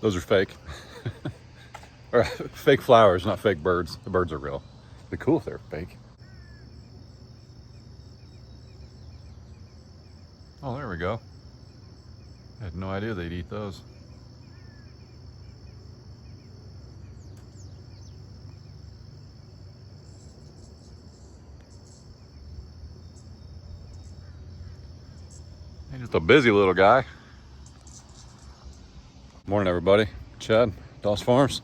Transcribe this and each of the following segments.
Those are fake. Or fake flowers, not fake birds. The birds are real. It'd be cool if they're fake. Oh, there we go. I had no idea they'd eat those. He's just a busy little guy. Morning, everybody. Chad, Doss Farms.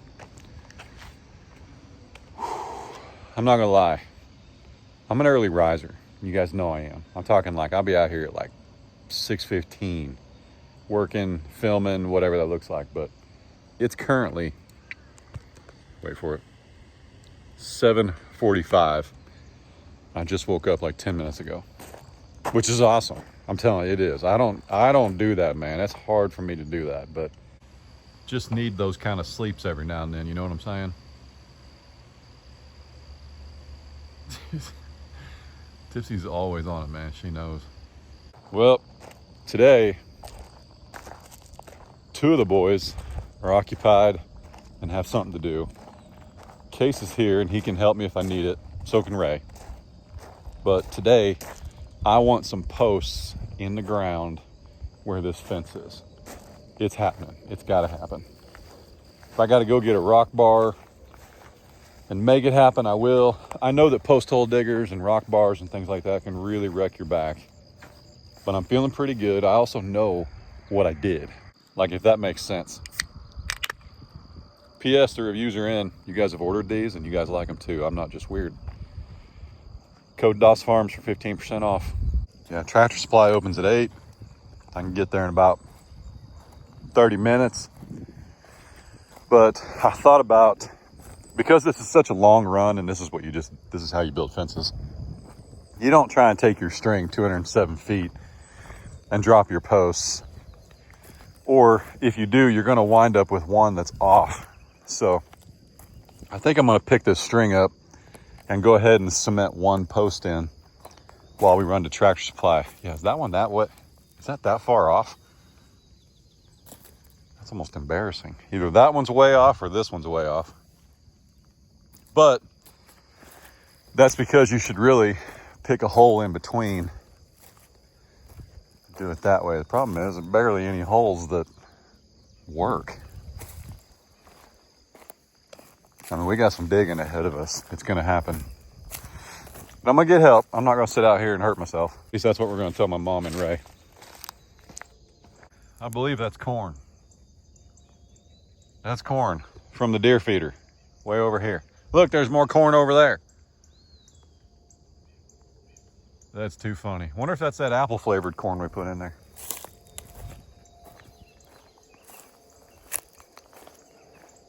I'm not gonna lie. I'm an early riser. You guys know I am. I'm talking like I'll be out here at like 6:15, working, filming, whatever that looks like. But it's currently, wait for it, 7:45. I just woke up like 10 minutes ago, which is awesome. I'm telling you, it is. I don't do that, man. It's hard for me to do that, but just need those kind of sleeps every now and then. You know what I'm saying? Tipsy's always on it, man. She knows. Well, today, 2 of the boys are occupied and have something to do. Case is here and he can help me if I need it. So can Ray. But today, I want some posts in the ground where this fence is. It's happening. It's got to happen. If I got to go get a rock bar and make it happen, I will. I know that post hole diggers and rock bars and things like that can really wreck your back, but I'm feeling pretty good. I also know what I did, like if that makes sense. PS, the reviews are in. You guys have ordered these and you guys like them too. I'm not just weird. Code chaddossfarms for 15% off. Yeah, Tractor Supply opens at 8. I can get there in about 30 minutes. But I thought about, because this is such a long run and this is how you build fences. You don't try and take your string 207 feet and drop your posts. Or if you do, you're gonna wind up with one that's off. So I think I'm gonna pick this string up and go ahead and cement one post in while we run to Tractor Supply. Yeah, is that one that way? Is that far off? That's almost embarrassing. Either that one's way off or this one's way off. But that's because you should really pick a hole in between. Do it that way. The problem is there's barely any holes that work. I mean, we got some digging ahead of us. It's gonna happen. But I'm gonna get help. I'm not gonna sit out here and hurt myself. At least that's what we're gonna tell my mom and Ray. I believe that's corn. That's corn from the deer feeder, way over here. Look, there's more corn over there. That's too funny. Wonder if that's that apple flavored corn we put in there.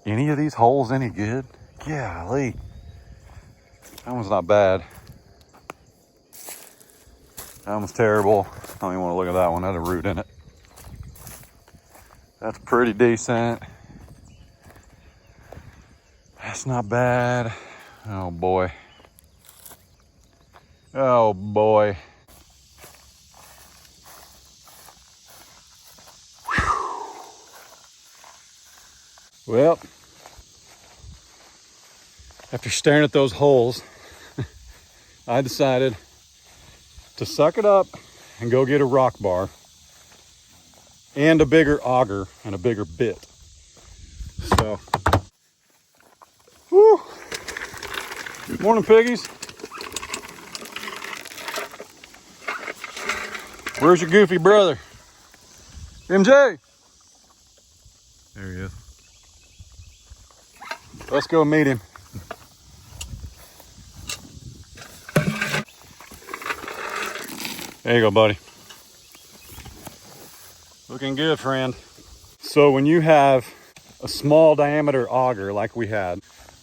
Any of these holes any good? Golly. That one's not bad. That one's terrible. I don't even want to look at that one. That had a root in it. That's pretty decent. That's not bad. Oh boy. Oh boy. Whew. Well, after staring at those holes, I decided to suck it up and go get a rock bar and a bigger auger and a bigger bit. So, whew. Good morning, piggies. Where's your goofy brother? MJ! There he is. Let's go meet him. There you go, buddy. Looking good, friend. So when you have a small diameter auger like we had,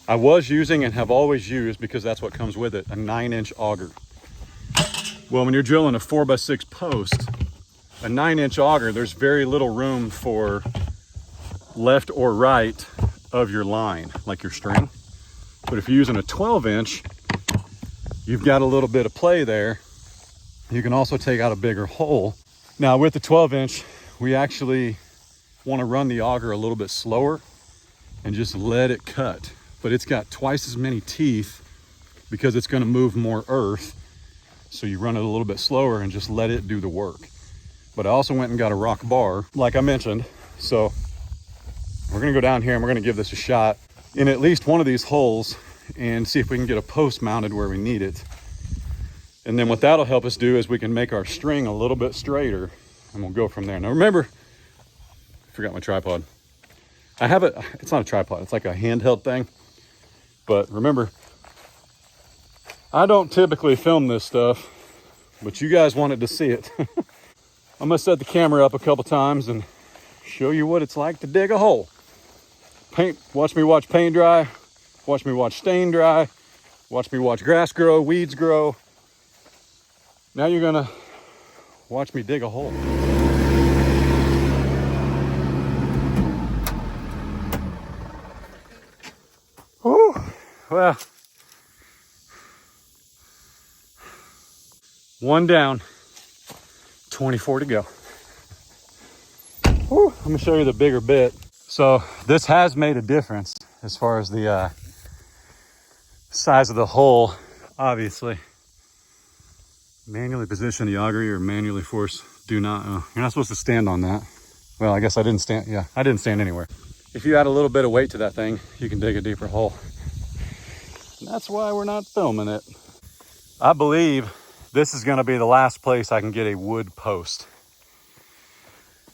I was using and have always used, because that's what comes with it, a 9-inch auger. Well, when you're drilling a 4x6 post, a 9-inch auger, there's very little room for left or right of your line, like your string. But if you're using a 12-inch, you've got a little bit of play there. You can also take out a bigger hole. Now with the 12-inch, we actually want to run the auger a little bit slower and just let it cut. But it's got twice as many teeth because it's going to move more earth. So you run it a little bit slower and just let it do the work. But I also went and got a rock bar, like I mentioned. So we're going to go down here and we're going to give this a shot in at least one of these holes and see if we can get a post mounted where we need it. And then what that'll help us do is we can make our string a little bit straighter, and we'll go from there. Now remember, I forgot my tripod. I have it, it's not a tripod, it's like a handheld thing. But remember, I don't typically film this stuff, but you guys wanted to see it. I'm gonna set the camera up a couple times and show you what it's like to dig a hole. Watch me watch paint dry, watch me watch stain dry, watch me watch grass grow, weeds grow. Now you're gonna watch me dig a hole. Whew, well, one down, 24 to go. Whew, let me show you the bigger bit. So this has made a difference as far as the size of the hole, obviously. Manually position the auger or manually force do not. You're not supposed to stand on that. Well, I guess I didn't stand. Yeah, I didn't stand anywhere. If you add a little bit of weight to that thing, you can dig a deeper hole. And that's why we're not filming it. I believe this is going to be the last place I can get a wood post.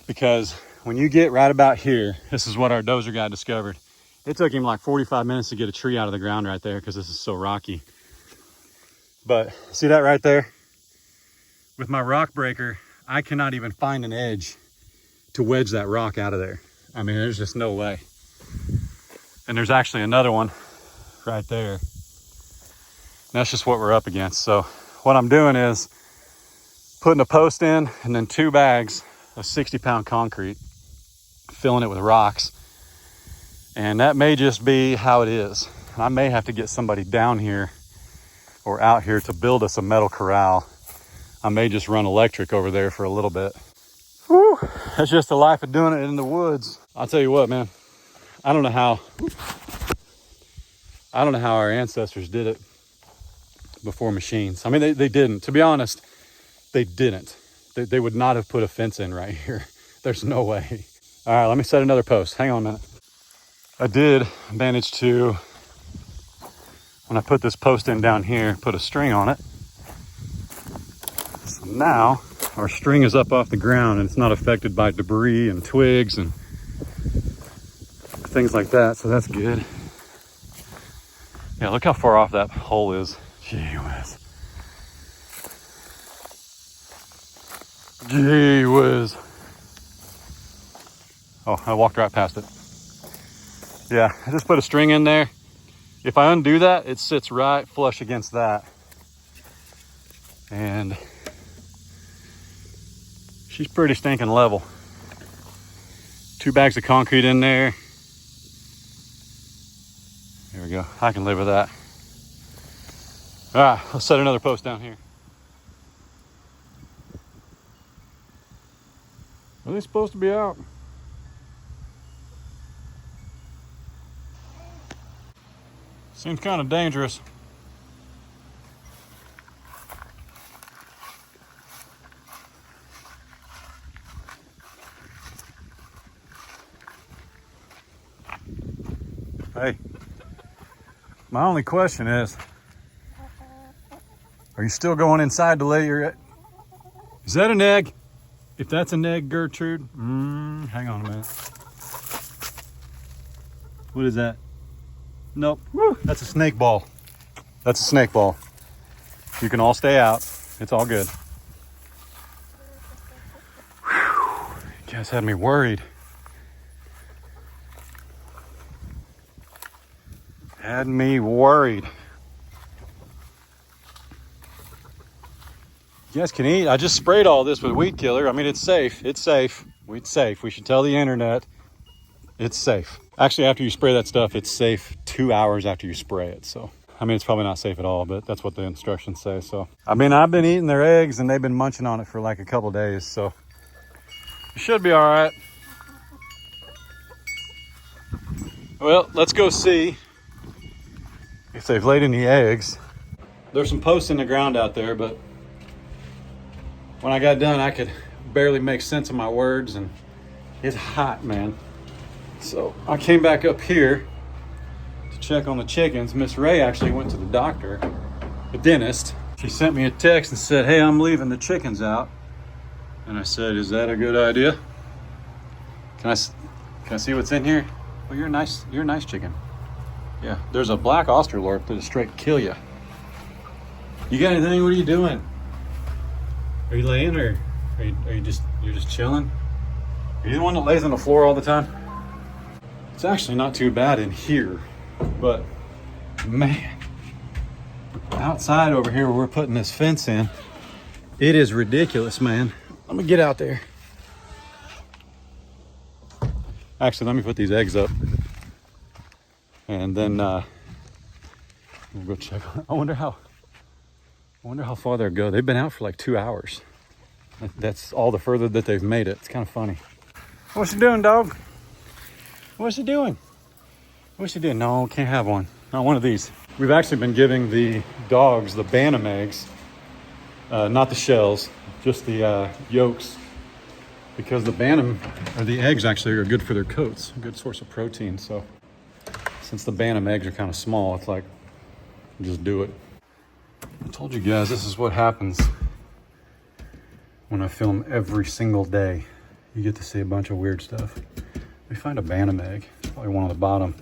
Because when you get right about here, this is what our dozer guy discovered. It took him like 45 minutes to get a tree out of the ground right there because this is so rocky. But see that right there? With my rock breaker, I cannot even find an edge to wedge that rock out of there. I mean, there's just no way. And there's actually another one right there. And that's just what we're up against. So what I'm doing is putting a post in and then 2 bags of 60-pound concrete, filling it with rocks. And that may just be how it is. And I may have to get somebody down here or out here to build us a metal corral. I may just run electric over there for a little bit. Whew, that's just the life of doing it in the woods. I'll tell you what, man, I don't know how our ancestors did it before machines. I mean, they didn't. To be honest, they didn't. They would not have put a fence in right here. There's no way. All right, let me set another post. Hang on a minute. I did manage to, when I put this post in down here, put a string on it. So now our string is up off the ground and it's not affected by debris and twigs and things like that. So that's good. Yeah, look how far off that hole is. Gee whiz. Gee whiz. Oh, I walked right past it. Yeah, I just put a string in there. If I undo that, it sits right flush against that. And she's pretty stinking level. 2 bags of concrete in there. There we go. I can live with that. All right, let's set another post down here. Are they supposed to be out? Seems kind of dangerous. Hey, my only question is, are you still going inside to lay your egg? Is that an egg? If that's an egg, Gertrude, hang on a minute. What is that? Nope, that's a snake ball. That's a snake ball. You can all stay out. It's all good. Whew. You guys had me worried. Had me worried. You guys can eat. I just sprayed all this with weed killer. I mean, it's safe. It's safe. It's safe. We should tell the internet it's safe. Actually, after you spray that stuff, it's safe 2 hours after you spray it. So, I mean, it's probably not safe at all, but that's what the instructions say. So, I mean, I've been eating their eggs and they've been munching on it for like a couple days. So, it should be all right. Well, let's go see if they've laid any eggs. There's some posts in the ground out there, but when I got done, I could barely make sense of my words, and it's hot, man. So I came back up here to check on the chickens. Miss Ray actually went to the doctor, the dentist. She sent me a text and said, hey, I'm leaving the chickens out. And I said, is that a good idea? Can I see what's in here? Well, you're a nice chicken. Yeah, there's a black Australorp that'll straight kill you. You got anything? What are you doing? Are you laying, or you're just chilling? Are you the one that lays on the floor all the time? It's actually not too bad in here, but man, outside over here where we're putting this fence in, it is ridiculous, man. Let me get out there. Actually, let me put these eggs up, and then we'll go check on it. I wonder how far they'll go. They've been out for like 2 hours. That's all the further that they've made it. It's kind of funny. What's she doing, dog? What's she doing? What's she doing? No, can't have one. Not one of these. We've actually been giving the dogs the Bantam eggs, not the shells, just the yolks, because the Bantam, or the eggs actually, are good for their coats, a good source of protein. So since the Bantam eggs are kind of small, it's like, just do it. I told you guys, this is what happens when I film every single day. You get to see a bunch of weird stuff. We find a Bantam egg, probably one on the bottom.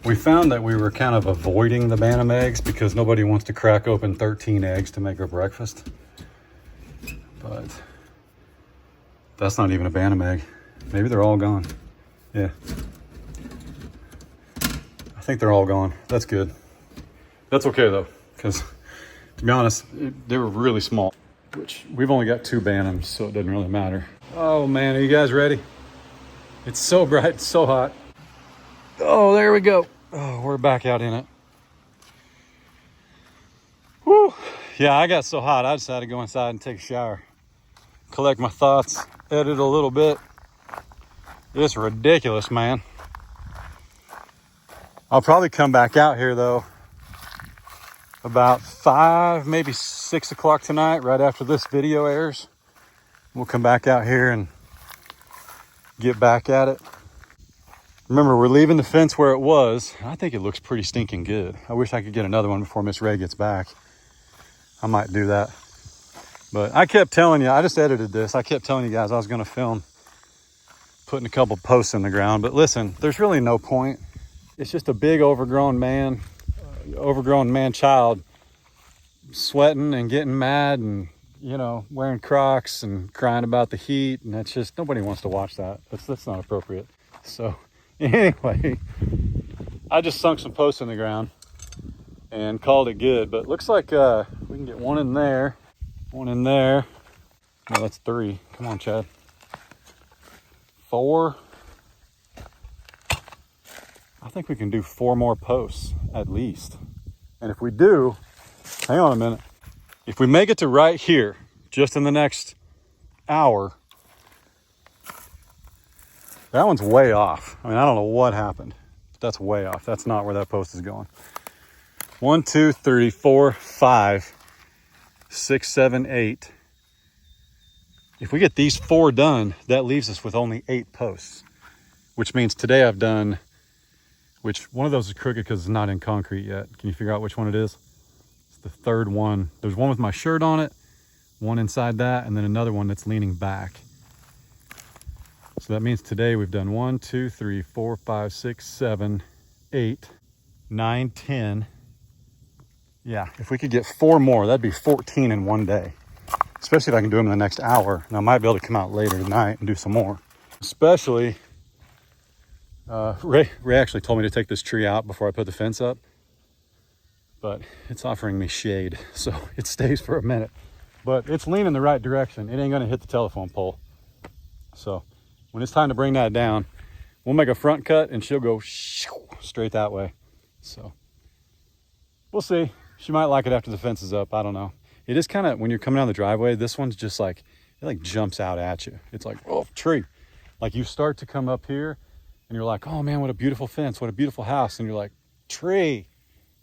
We found that we were kind of avoiding the Bantam eggs because nobody wants to crack open 13 eggs to make their breakfast. But that's not even a Bantam egg. Maybe they're all gone. Yeah. I think they're all gone. That's good. That's okay though, because to be honest, they were really small, which we've only got 2 Bantams, so it doesn't really matter. Oh man, are you guys ready? It's so bright, it's so hot. Oh, there we go. Oh, we're back out in it. Woo. Yeah, I got so hot, I decided to go inside and take a shower. Collect my thoughts, edit a little bit. It's ridiculous, man. I'll probably come back out here though about 5, maybe 6 o'clock tonight, right after this video airs. We'll come back out here and get back at it. Remember, we're leaving the fence where it was. I think it looks pretty stinking good. I wish I could get another one before Miss Ray gets back. I might do that. But I kept telling you, I just edited this. I kept telling you guys I was going to film putting a couple posts in the ground. But listen, there's really no point. It's just a big overgrown man child sweating and getting mad and, you know, wearing Crocs and crying about the heat. And that's just, nobody wants to watch that. That's not appropriate. So anyway, I just sunk some posts in the ground and called it good. But it looks like we can get one in there, one in there. No, that's 3. Come on, Chad. 4. I think we can do 4 more posts at least. And if we do, hang on a minute. If we make it to right here, just in the next hour, that one's way off. I mean, I don't know what happened. That's way off. That's not where that post is going. 1, 2, 3, 4, 5, 6, 7, 8. If we get these 4 done, that leaves us with only 8 posts, which means today I've done, which one of those is crooked because it's not in concrete yet. Can you figure out which one it is? It's the 3rd one. There's one with my shirt on it, one inside that, and then another one that's leaning back. So that means today we've done 1, 2, 3, 4, 5, 6, 7, 8, 9, 10. Yeah, if we could get 4 more, that'd be 14 in one day. Especially if I can do them in the next hour. And I might be able to come out later tonight and do some more. Especially, Ray actually told me to take this tree out before I put the fence up. But it's offering me shade, so it stays for a minute. But it's leaning the right direction. It ain't gonna hit the telephone pole. So when it's time to bring that down, we'll make a front cut and she'll go straight that way. So we'll see. She might like it after the fence is up. I don't know. It is kind of, when you're coming down the driveway, this one's just like, it like jumps out at you. It's like, oh, tree. Like you start to come up here and you're like, oh man, what a beautiful fence, what a beautiful house. And you're like, tree.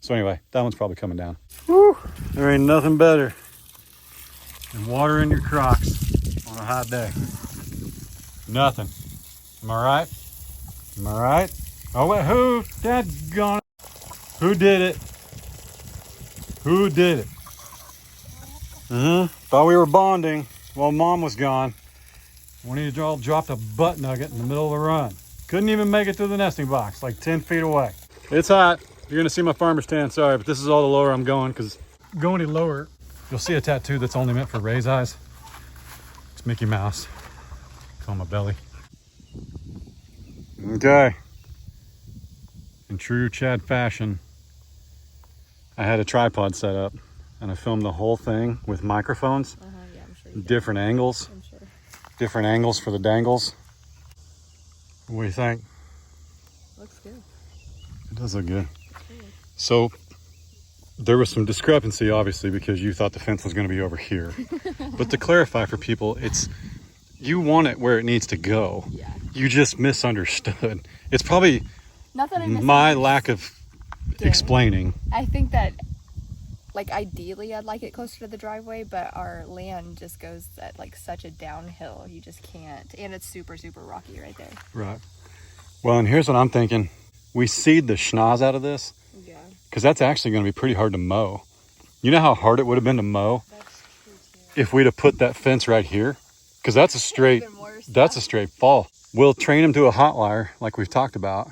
So anyway, that one's probably coming down. Woo, there ain't nothing better than watering your Crocs on a hot day. Nothing. Am I right? Am I right? Oh wait, who? Dad's gone. Who did it? Who did it? Thought we were bonding while Mom was gone. One of you all dropped a butt nugget in the middle of the run. Couldn't even make it to the nesting box, like 10 feet away. It's hot. You're gonna see my farmer's tan, sorry, but this is all the lower I'm going, because go any lower, you'll see a tattoo that's only meant for Ray's eyes. It's Mickey Mouse. It's on my belly. Okay. In true Chad fashion, I had a tripod set up and I filmed the whole thing with microphones. Yeah, I'm sure you did. Different angles. I'm sure. Different angles for the dangles. What do you think? Looks good. It does look good. So there was some discrepancy, obviously, because you thought the fence was going to be over here. But to clarify for people, you want it where it needs to go. Yeah. You just misunderstood. It's probably my lack of explaining. I think that, like, ideally I'd like it closer to the driveway, but our land just goes at like such a downhill, you just can't. And it's super, super rocky right there. Right. Well, and here's what I'm thinking. We seed the schnoz out of this. Yeah. Because that's actually going to be pretty hard to mow. You know how hard it would have been to mow if we'd have put that fence right here? Because that's a straight fall. We'll train them to a hot wire like we've talked about,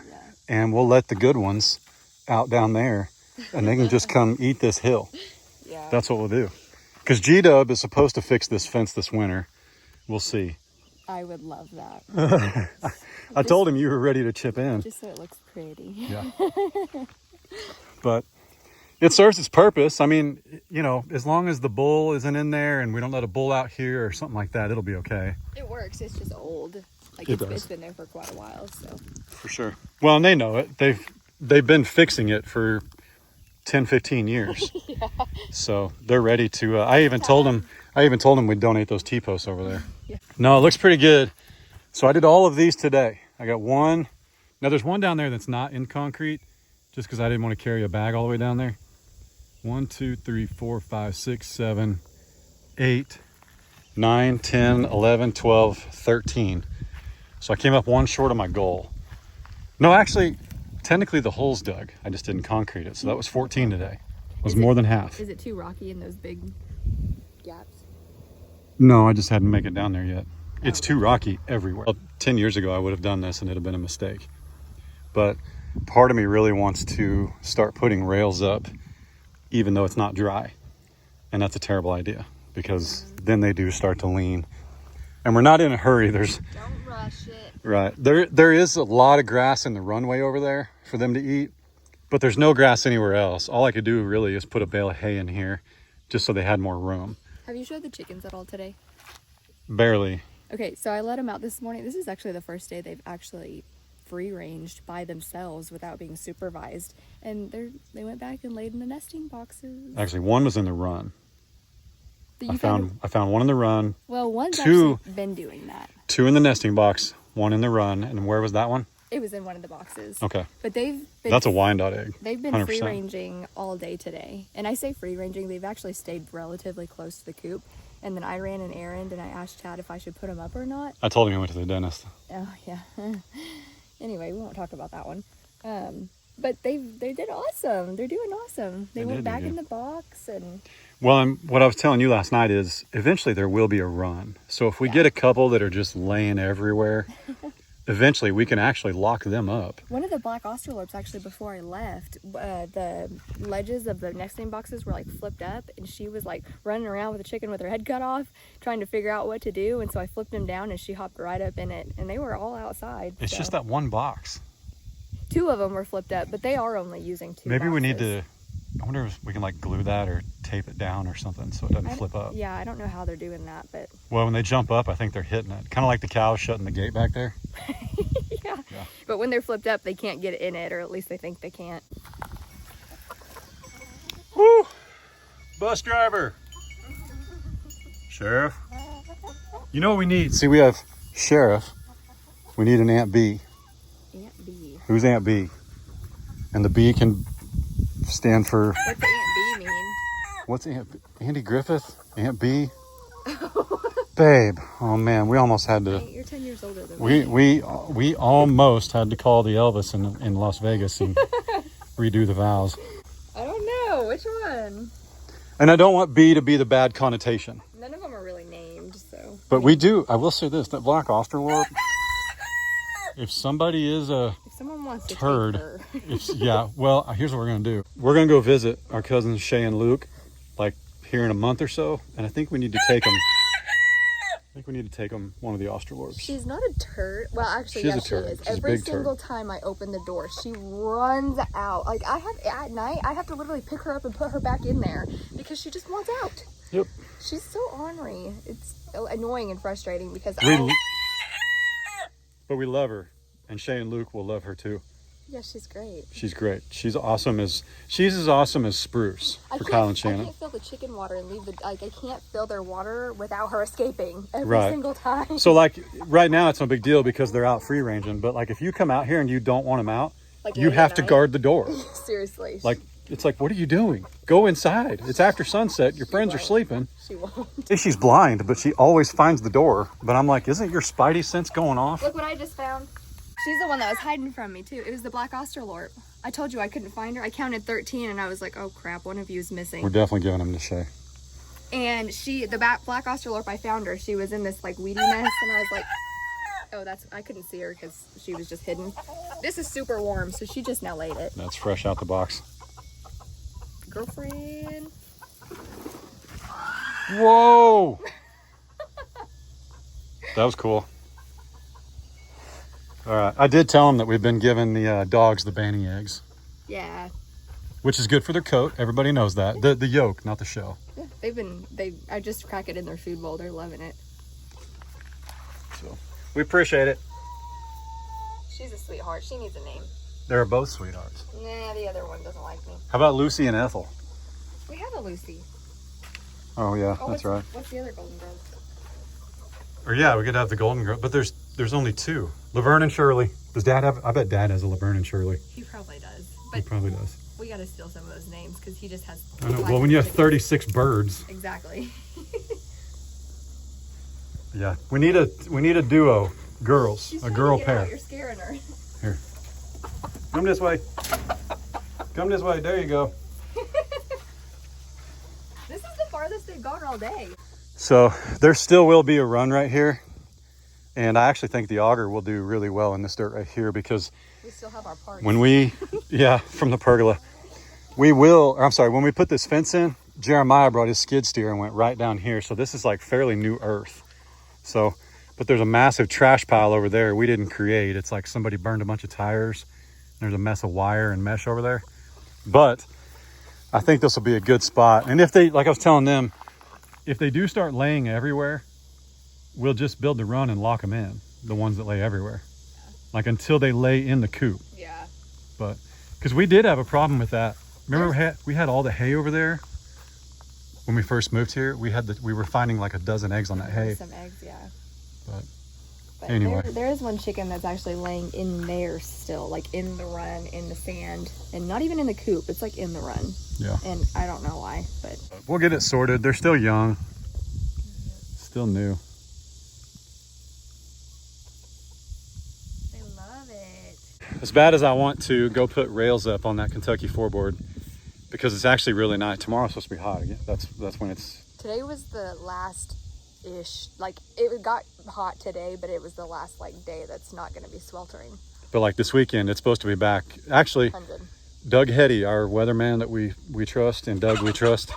and we'll let the good ones out down there, and they can just come eat this hill. Yeah. That's what we'll do. Because G-Dub is supposed to fix this fence this winter. We'll see. I would love that. I told him you were ready to chip in. Just so it looks pretty. Yeah. But it serves its purpose. I mean, you know, as long as the bull isn't in there and we don't let a bull out here or something like that, it'll be okay. It works. It's just old. Like it's been there for quite a while, so. For sure. Well, and they know it. They've been fixing it for 10, 15 years. Yeah. So they're ready to, I even told them we'd donate those T-posts over there. Yeah. No, it looks pretty good. So I did all of these today. I got one. Now there's one down there that's not in concrete, just because I didn't want to carry a bag all the way down there. 1, 2, 3, 4, 5, 6, 7, 8, 9, 10, 11, 12, 13. So I came up one short of my goal. No, actually, technically the hole's dug. I just didn't concrete it. So that was 14 today. It was more than half. Is it too rocky in those big gaps? No, I just hadn't make it down there yet. It's too rocky everywhere. Well, 10 years ago, I would have done this and it'd have been a mistake. But part of me really wants to start putting rails up, even though it's not dry. And that's a terrible idea, because then they do start to lean. And we're not in a hurry. Don't rush it. Right. There is a lot of grass in the runway over there for them to eat, but there's no grass anywhere else. All I could do really is put a bale of hay in here just so they had more room. Have you showed the chickens at all today? Barely. Okay, so I let them out this morning. This is actually the first day they've actually free-ranged by themselves without being supervised. And they went back and laid in the nesting boxes. Actually, one was in the run. I found one in the run. Well, one's actually been doing that. 2 in the nesting box, 1 in the run. And where was that one? It was in one of the boxes. Okay. But that's a Wyandotte egg. They've been 100%. free-ranging all day today. And I say free-ranging, they've actually stayed relatively close to the coop. And then I ran an errand and I asked Chad if I should put them up or not. I told him he went to the dentist. Oh, yeah. Anyway, we won't talk about that one. But they did awesome. They're doing awesome. They went back in the box and... Well, and what I was telling you last night is eventually there will be a run. So if we get a couple that are just laying everywhere, eventually we can actually lock them up. One of the black Australorps, actually, before I left, the ledges of the nesting boxes were like flipped up, and she was like running around with a chicken with her head cut off, trying to figure out what to do. And so I flipped them down and she hopped right up in it, and they were all outside. It's just that one box. 2 of them were flipped up, but they are only using 2 Maybe boxes. We need to, I wonder if we can like glue that or tape it down or something so it doesn't flip up. Yeah, I don't know how they're doing that, but... Well, when they jump up, I think they're hitting it. Kind of like the cows shutting the gate back there. Yeah. But when they're flipped up, they can't get in it, or at least they think they can't. Woo! Bus driver. Sheriff. You know what we need? See, we have Sheriff. We need an Aunt B. Aunt Who's Aunt B? And the B can stand for... What's Aunt B mean? What's Andy Griffith? Aunt B? Babe. Oh man, we almost had to... You're 10 years older than me. We almost had to call the Elvis in Las Vegas and redo the vows. I don't know. Which one? And I don't want B to be the bad connotation. None of them are really named, so... But we do, I will say this, that black Australorp, if somebody is a If someone wants to turd, take her. yeah, well, here's what we're going to do. We're going to go visit our cousins Shay and Luke, like here in a month or so, and I think we need to take them. I think we need to take them one of the Australorps. She's not a turd. Well, actually, She's yes, a turd. she is. She's a Every big single turd. time I open the door, she runs out. Like, at night, I have to literally pick her up and put her back in there because she just wants out. Yep. She's so ornery. It's annoying and frustrating because But we love her, and Shay and Luke will love her too. yeah, she's great. She's great. She's as awesome as Spruce for Kyle and Shannon. I can't fill the chicken water and leave I can't fill their water without her escaping every Right. single time. So like right now it's no big deal because they're out free ranging, but like if you come out here and you don't want them out, Like you late have at to night. guard the door. Seriously. Like it's like, what are you doing? Go inside. It's after sunset. Your friends are sleeping. She won't. She's blind, but she always finds the door. But I'm like, isn't your spidey sense going off? Look what I just found. She's the one that was hiding from me too. It was the black Australorp. I told you I couldn't find her. I counted 13 and I was like, oh crap, one of you is missing. We're definitely giving them to Shay. And black Australorp, I found her. She was in this like weedy mess and I was like, oh, I couldn't see her because she was just hidden. This is super warm, so she just now laid it. That's fresh out the box. Girlfriend. Whoa! That was cool. All right. I did tell them that we've been giving the dogs the banny eggs, Yeah. which is good for their coat. Everybody knows that. The yolk, not the shell. Yeah, I just crack it in their food bowl. They're loving it. So we appreciate it. She's a sweetheart. She needs a name. They're both sweethearts. Nah, the other one doesn't like me. How about Lucy and Ethel? We have a Lucy. Oh yeah, that's right. What's the other golden girl? Or yeah, we could have the golden girl, but there's only two. Laverne and Shirley. Does Dad have? I bet Dad has a Laverne and Shirley. He probably does. He But probably does. we got to steal some of those names because he just has. I know. Well, when you have 36 birds, Exactly. yeah, we need a duo, girls, She's a trying girl to get out. pair. You're scaring her. Here, come this way. Come this way. There you go. This is the farthest they've gone all day. So there still will be a run right here, and I actually think the auger will do really well in this dirt right here because We still have our party. when we, yeah, from the pergola, when we put this fence in, Jeremiah brought his skid steer and went right down here. So this is like fairly new earth. So, but there's a massive trash pile over there we didn't create. It's like somebody burned a bunch of tires. There's a mess of wire and mesh over there. But I think this will be a good spot. And if they, like I was telling them, if they do start laying everywhere, we'll just build the run and lock them in, the ones that lay everywhere. Like until they lay in the coop. Yeah. But because we did have a problem with that. Remember we had all the hay over there when we first moved here. We were finding like a dozen eggs on that hay. Some eggs, yeah. But anyway. there is one chicken that's actually laying in there still, like in the run, in the sand, and not even in the coop. It's like in the run. Yeah. And I don't know why, but We'll get it sorted. They're still young. Still new. they love it. As bad as I want to go put rails up on that Kentucky 4-board because it's actually really nice. Tomorrow's supposed to be hot again. That's when it's... Today was the last-ish, like it got hot today, but it was the last like day that's not going to be sweltering. But like this weekend, it's supposed to be back. Actually, 100. Doug Hetty, our weatherman that we trust, and Doug we trust,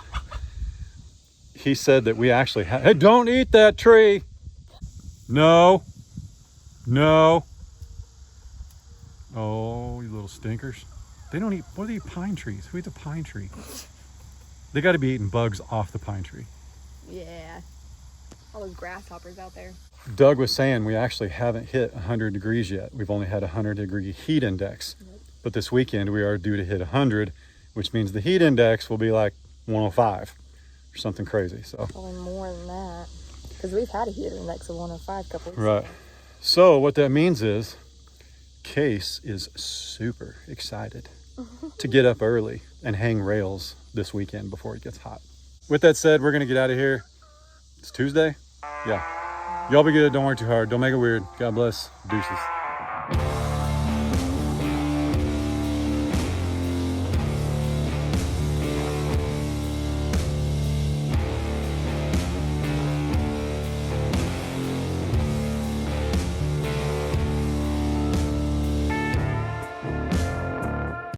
he said that we actually hey, don't eat that tree. No. Oh, you little stinkers. They don't eat, what do they eat? Pine trees. Who eats a pine tree? They got to be eating bugs off the pine tree. Yeah. All those grasshoppers out there. Doug was saying we actually haven't hit 100 degrees yet. We've only had a 100-degree heat index. Nope. But this weekend we are due to hit 100, which means the heat index will be like 105 or something crazy. So Probably more than that. Because we've had a heat index of 105 a couple weeks right. ago. So what that means is Case is super excited to get up early and hang rails this weekend before it gets hot. With that said, we're gonna get out of here. It's Tuesday. Yeah. Y'all be good. Don't work too hard. Don't make it weird. God bless. Deuces.